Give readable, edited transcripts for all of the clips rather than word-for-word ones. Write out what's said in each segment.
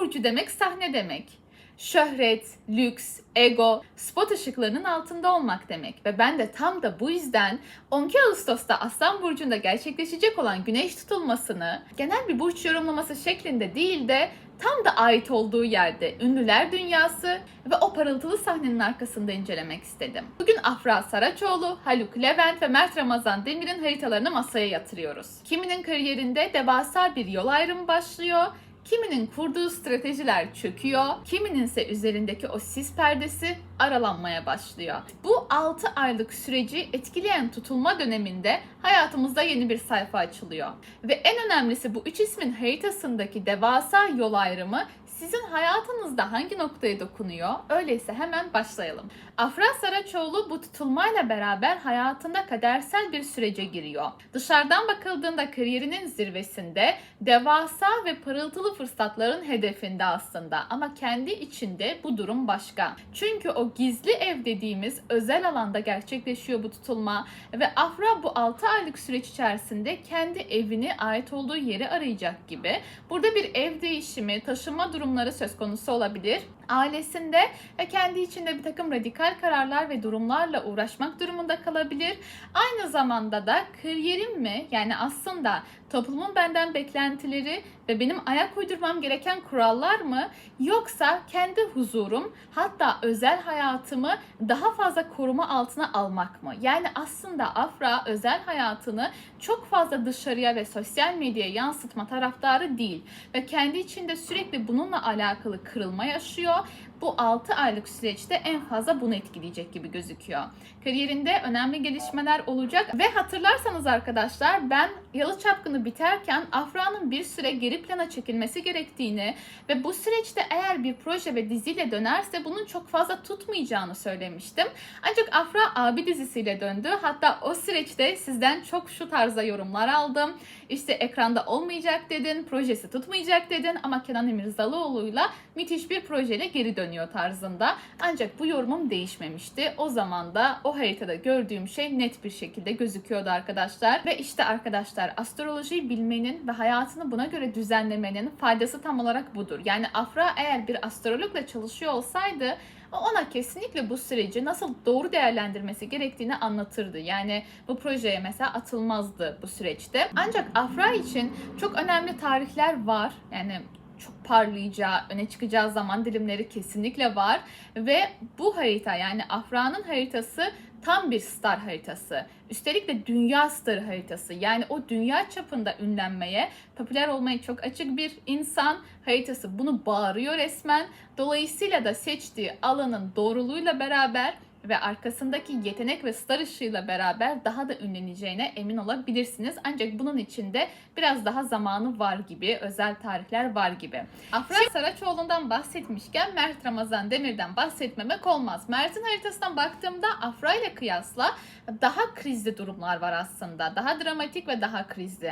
burcu demek sahne demek. Şöhret, lüks, ego, spot ışıklarının altında olmak demek. Ve ben de tam da bu yüzden 12 Ağustos'ta Aslan Burcu'nda gerçekleşecek olan güneş tutulmasını genel bir burç yorumlaması şeklinde değil de tam da ait olduğu yerde ünlüler dünyası ve o parıltılı sahnenin arkasında incelemek istedim. Bugün Afra Saraçoğlu, Haluk Levent ve Mert Ramazan Demir'in haritalarını masaya yatırıyoruz. Kiminin kariyerinde devasa bir yol ayrımı başlıyor, kiminin kurduğu stratejiler çöküyor, kiminin ise üzerindeki o sis perdesi aralanmaya başlıyor. Bu 6 aylık süreci etkileyen tutulma döneminde hayatımızda yeni bir sayfa açılıyor. Ve en önemlisi bu 3 ismin haritasındaki devasa yol ayrımı sizin hayatınızda hangi noktaya dokunuyor? Öyleyse hemen başlayalım. Afra Saraçoğlu bu tutulmayla beraber hayatında kadersel bir sürece giriyor. Dışarıdan bakıldığında kariyerinin zirvesinde, devasa ve parıltılı fırsatların hedefinde aslında. Ama kendi içinde bu durum başka. Çünkü o gizli ev dediğimiz özel alanda gerçekleşiyor bu tutulma ve Afra bu 6 aylık süreç içerisinde kendi evine ait olduğu yeri arayacak gibi. Burada bir ev değişimi, taşınma durumları söz konusu olabilir. Ailesinde ve kendi içinde bir takım radikal kararlar ve durumlarla uğraşmak durumunda kalabilir. Aynı zamanda da kariyerim mi, yani aslında toplumun benden beklentileri ve benim ayak uydurmam gereken kurallar mı, yoksa kendi huzurum, hatta özel hayatımı daha fazla koruma altına almak mı? Yani aslında Afra özel hayatını çok fazla dışarıya ve sosyal medyaya yansıtma taraftarı değil ve kendi içinde sürekli bununla alakalı kırılma yaşıyor. Bu 6 aylık süreçte en fazla bunu etkileyecek gibi gözüküyor. Kariyerinde önemli gelişmeler olacak ve hatırlarsanız arkadaşlar, ben Yalı Çapkını biterken Afra'nın bir süre geri plana çekilmesi gerektiğini ve bu süreçte eğer bir proje ve diziyle dönerse bunun çok fazla tutmayacağını söylemiştim. Ancak Afra Abi dizisiyle döndü. Hatta o süreçte sizden çok şu tarzda yorumlar aldım. İşte ekranda olmayacak dedin, projesi tutmayacak dedin ama Kenan İmirzalıoğlu'yla müthiş bir projeyle geri dönüyor tarzında. Ancak bu yorumum değişmemişti. O zaman da o haritada gördüğüm şey net bir şekilde gözüküyordu arkadaşlar. Ve işte arkadaşlar, astrolojiyi bilmenin ve hayatını buna göre düzenlemenin faydası tam olarak budur. Yani Afra eğer bir astrologla çalışıyor olsaydı ona kesinlikle bu süreci nasıl doğru değerlendirmesi gerektiğini anlatırdı. Yani bu projeye mesela atılmazdı bu süreçte. Ancak Afra için çok önemli tarihler var. Yani çok parlayacağı, öne çıkacağı zaman dilimleri kesinlikle var. Ve bu harita, yani Afra'nın haritası tam bir star haritası. Üstelik de dünya starı haritası. Yani o dünya çapında ünlenmeye, popüler olmaya çok açık bir insan. Haritası bunu bağırıyor resmen. Dolayısıyla da seçtiği alanın doğruluğuyla beraber ve arkasındaki yetenek ve star ışığıyla beraber daha da ünleneceğine emin olabilirsiniz. Ancak bunun için de biraz daha zamanı var gibi, özel tarihler var gibi. Afra Saraçoğlu'ndan bahsetmişken Mert Ramazan Demir'den bahsetmemek olmaz. Mert'in haritasından baktığımda Afra ile kıyasla daha krizli durumlar var aslında. Daha dramatik ve daha krizli.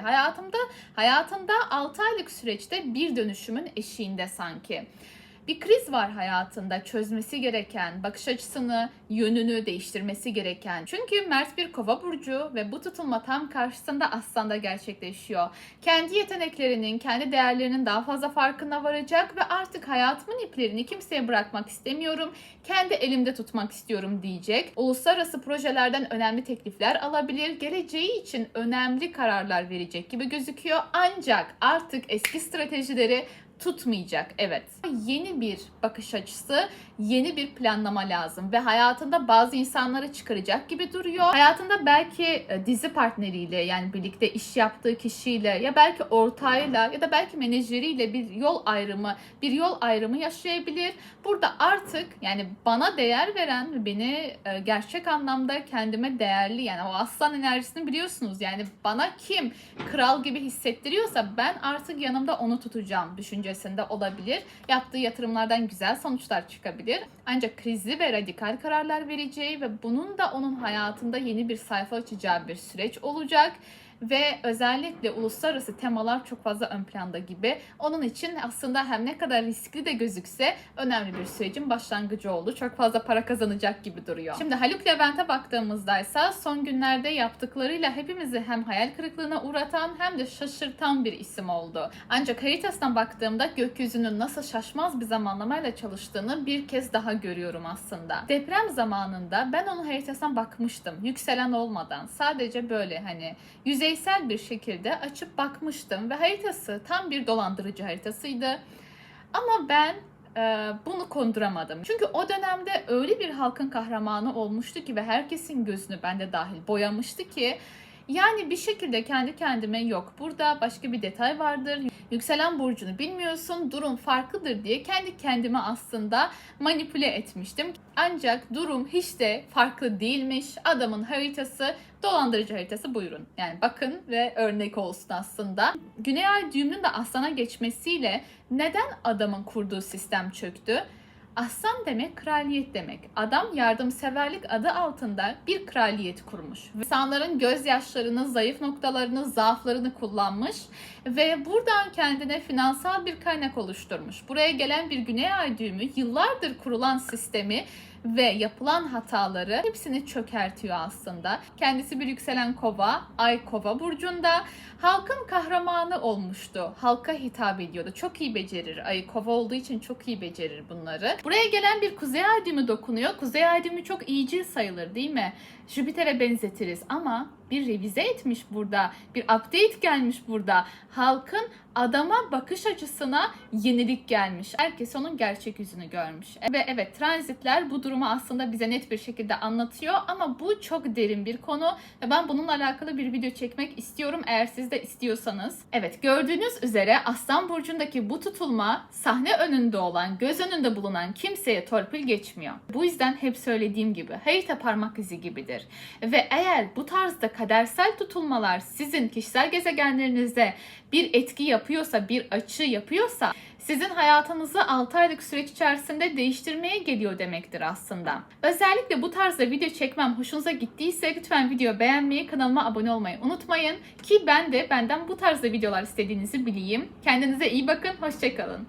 Hayatında 6 aylık süreçte bir dönüşümün eşiğinde sanki. Bir kriz var hayatında, çözmesi gereken, bakış açısını, yönünü değiştirmesi gereken. Çünkü Mert bir Kova burcu ve bu tutulma tam karşısında Aslan'da gerçekleşiyor. Kendi yeteneklerinin, kendi değerlerinin daha fazla farkına varacak ve artık hayatımın iplerini kimseye bırakmak istemiyorum, kendi elimde tutmak istiyorum diyecek. Uluslararası projelerden önemli teklifler alabilir, geleceği için önemli kararlar verecek gibi gözüküyor. Ancak artık eski stratejileri tutmayacak. Evet. Yeni bir bakış açısı, yeni bir planlama lazım ve hayatında bazı insanları çıkaracak gibi duruyor. Hayatında belki dizi partneriyle, yani birlikte iş yaptığı kişiyle, ya belki ortağıyla ya da belki menajeriyle bir yol ayrımı yaşayabilir. Burada artık yani bana değer veren, beni gerçek anlamda kendime değerli, yani o aslan enerjisini biliyorsunuz. Yani bana kim kral gibi hissettiriyorsa ben artık yanımda onu tutacağım düşüncesinde olabilir. Yaptığı yatırımlardan güzel sonuçlar çıkabilir. Ancak krizli ve radikal kararlar vereceği ve bunun da onun hayatında yeni bir sayfa açacağı bir süreç olacak. ve özellikle uluslararası temalar çok fazla ön planda gibi. Onun için aslında hem ne kadar riskli de gözükse önemli bir sürecin başlangıcı oldu. Çok fazla para kazanacak gibi duruyor. Şimdi Haluk Levent'e baktığımızda ise son günlerde yaptıklarıyla hepimizi hem hayal kırıklığına uğratan hem de şaşırtan bir isim oldu. Ancak haritasına baktığımda gökyüzünün nasıl şaşmaz bir zamanlamayla çalıştığını bir kez daha görüyorum aslında. Deprem zamanında ben onun haritasına bakmıştım. Yükselen olmadan. Sadece böyle hani yüzeysel bir şekilde açıp bakmıştım ve haritası tam bir dolandırıcı haritasıydı. Ama ben bunu konduramadım. Çünkü o dönemde öyle bir halkın kahramanı olmuştu ki ve herkesin gözünü, ben de dahil, boyamıştı ki yani bir şekilde kendi kendime yok burada başka bir detay vardır, yükselen burcunu bilmiyorsun, durum farklıdır diye kendi kendime aslında manipüle etmiştim. Ancak durum hiç de farklı değilmiş. Adamın haritası dolandırıcı haritası, buyurun. Yani bakın ve örnek olsun aslında. Güney Ay düğümünün de Aslan'a geçmesiyle neden adamın kurduğu sistem çöktü? Aslan demek kraliyet demek. Adam yardımseverlik adı altında bir kraliyet kurmuş. İnsanların gözyaşlarını, zayıf noktalarını, zaaflarını kullanmış ve buradan kendine finansal bir kaynak oluşturmuş. Buraya gelen bir Güney Ay düğümü yıllardır kurulan sistemi ve yapılan hataları hepsini çökertiyor aslında. Kendisi bir yükselen Kova, Ay Kova burcunda. Halkın kahramanı olmuştu. Halka hitap ediyordu. Çok iyi becerir. Ay Kova olduğu için çok iyi becerir bunları. Buraya gelen bir Kuzey Ay düğümü dokunuyor. Kuzey Ay düğümü çok iyicil sayılır değil mi? Jüpiter'e benzetiriz ama bir revize etmiş burada. Bir update gelmiş burada. Halkın adama bakış açısına yenilik gelmiş. Herkes onun gerçek yüzünü görmüş. Ve evet, transitler bu durumu aslında bize net bir şekilde anlatıyor ama bu çok derin bir konu ve ben bununla alakalı bir video çekmek istiyorum eğer siz de istiyorsanız. Evet, gördüğünüz üzere Aslan burcundaki bu tutulma sahne önünde olan, göz önünde bulunan kimseye torpil geçmiyor. Bu yüzden hep söylediğim gibi harita parmak izi gibidir. Ve eğer bu tarzda kadersel tutulmalar sizin kişisel gezegenlerinizde bir etki yapıyorsa, bir açı yapıyorsa sizin hayatınızı 6 aylık süreç içerisinde değiştirmeye geliyor demektir aslında. Özellikle bu tarzda video çekmem hoşunuza gittiyse lütfen videoyu beğenmeyi, kanalıma abone olmayı unutmayın ki ben de benden bu tarzda videolar istediğinizi bileyim. Kendinize iyi bakın, hoşça kalın.